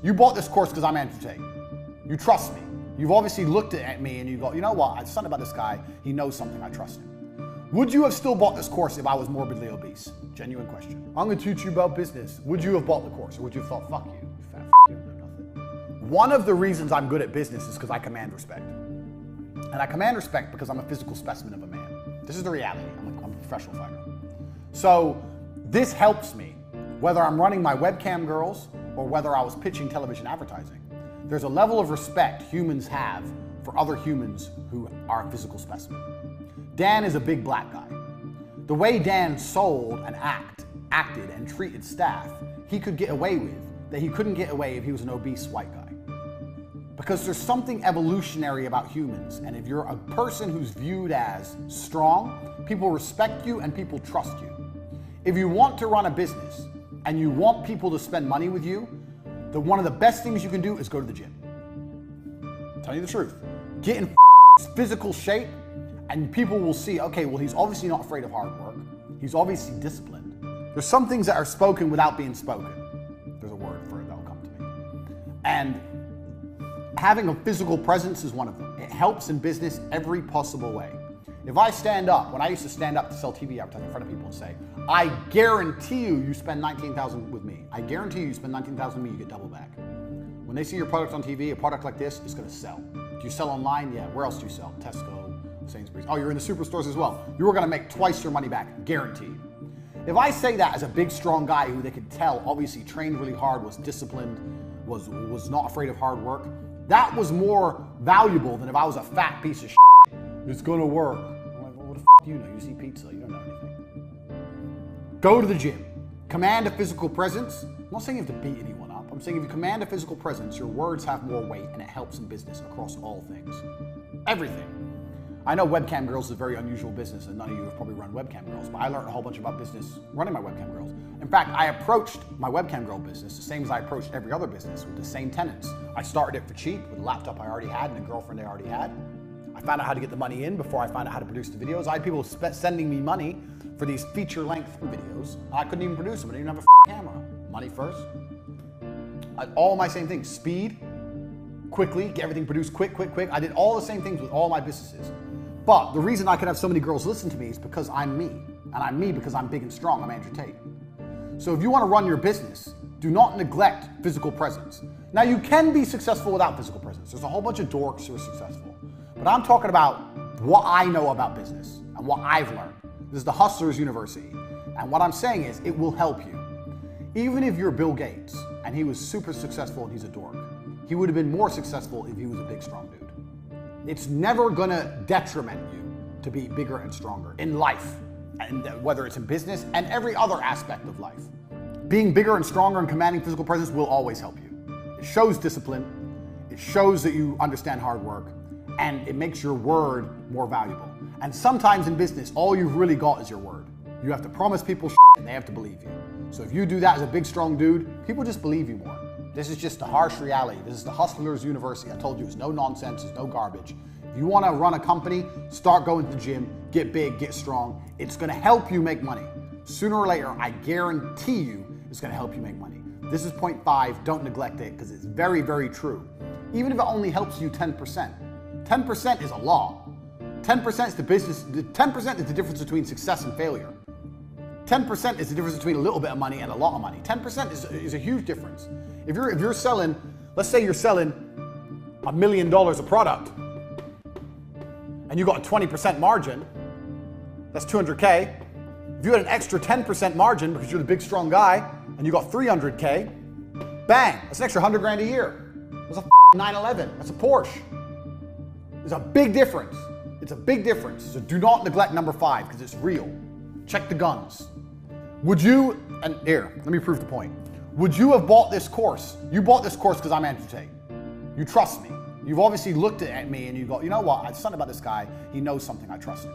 You bought this course because I'm Andrew Tate. You trust me. You've obviously looked at me and you go, you know what, there's something about this guy, he knows something, I trust him. Would you have still bought this course if I was morbidly obese? Genuine question. I'm gonna teach you about business. Would you have bought the course, or would you have thought, fuck you fat you don't know nothing? One of the reasons I'm good at business is because I command respect. And I command respect because I'm a physical specimen of a man. This is the reality, I'm a professional fighter. So this helps me, whether I'm running my webcam girls or whether I was pitching television advertising. There's a level of respect humans have for other humans who are a physical specimen. Dan is a big black guy. The way Dan sold and acted and treated staff, he could get away with that he couldn't get away if he was an obese white guy. Because there's something evolutionary about humans, and if you're a person who's viewed as strong, people respect you and people trust you. If you want to run a business and you want people to spend money with you, one of the best things you can do is go to the gym. Tell you the truth. Get in physical shape and people will see, okay, well, he's obviously not afraid of hard work. He's obviously disciplined. There's some things that are spoken without being spoken. There's a word for it that'll come to me. And having a physical presence is one of them. It helps in business every possible way. If I stand up, when I used to stand up to sell TV advertising in front of people and say, I guarantee you spend $19,000 with me. I guarantee you spend $19,000 with me, you get double back. When they see your product on TV, a product like this is gonna sell. Do you sell online? Yeah, where else do you sell? Tesco, Sainsbury's. Oh, you're in the superstores as well. You're gonna make twice your money back, guaranteed. If I say that as a big, strong guy who they could tell obviously trained really hard, was disciplined, was not afraid of hard work, that was more valuable than if I was a fat piece of shit. It's gonna work. I'm like, well, what the f do you know? You see pizza, you don't know anything. Go to the gym. Command a physical presence. I'm not saying you have to beat anyone up. I'm saying if you command a physical presence, your words have more weight and it helps in business across all things. Everything. I know webcam girls is a very unusual business and none of you have probably run webcam girls, but I learned a whole bunch about business running my webcam girls. In fact, I approached my webcam girl business the same as I approached every other business, with the same tenets. I started it for cheap with a laptop I already had and a girlfriend I already had. I found out how to get the money in before I found out how to produce the videos. I had people sending me money for these feature-length videos. I couldn't even produce them. I didn't even have a camera. Money first. All my same things. Speed, quickly, get everything produced quick. I did all the same things with all my businesses. But the reason I could have so many girls listen to me is because I'm me. And I'm me because I'm big and strong. I'm Andrew Tate. So if you want to run your business, do not neglect physical presence. Now, you can be successful without physical presence. There's a whole bunch of dorks who are successful. But I'm talking about what I know about business and what I've learned. This is the Hustlers University. And what I'm saying is it will help you. Even if you're Bill Gates and he was super successful and he's a dork, he would have been more successful if he was a big, strong dude. It's never gonna detriment you to be bigger and stronger in life, and whether it's in business and every other aspect of life. Being bigger and stronger and commanding physical presence will always help you. It shows discipline, it shows that you understand hard work, and it makes your word more valuable. And sometimes in business, all you've really got is your word. You have to promise people shit and they have to believe you. So if you do that as a big, strong dude, people just believe you more. This is just the harsh reality. This is the Hustlers University. I told you, it's no nonsense, it's no garbage. If you want to run a company, start going to the gym, get big, get strong. It's going to help you make money. Sooner or later, I guarantee you, it's going to help you make money. This is point 5. Don't neglect it because it's very, very true. Even if it only helps you 10%. 10% is a lot. 10% is the business. 10% is the difference between success and failure. 10% is the difference between a little bit of money and a lot of money. 10% is a huge difference. If you're selling, let's say you're selling $1 million of product, and you got a 20% margin, that's 200K. If you had an extra 10% margin because you're the big, strong guy, and you got 300K, bang, that's an extra 100 grand a year. That's a 911, that's a Porsche. There's a big difference. It's a big difference. So do not neglect number 5 because it's real. Check the guns. Would you, and here, let me prove the point. Would you have bought this course? You bought this course because I'm Andrew Tate. You trust me. You've obviously looked at me and you go, you know what, there's something about this guy, he knows something, I trust him.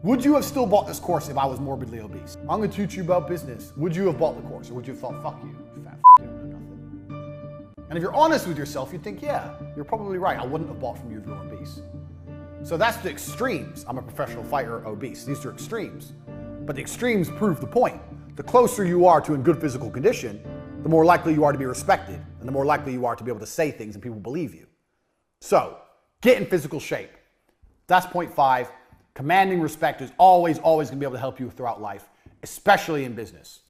Would you have still bought this course if I was morbidly obese? I'm gonna teach you about business. Would you have bought the course, or would you have thought, fuck you fat you don't know nothing? And if you're honest with yourself, you'd think, yeah, you're probably right, I wouldn't have bought from you if you were obese. So that's the extremes. I'm a professional fighter, obese. These are extremes. But the extremes prove the point. The closer you are to in good physical condition, the more likely you are to be respected. and the more likely you are to be able to say things and people believe you. So, get in physical shape. That's point 5. Commanding respect is always going to be able to help you throughout life, especially in business.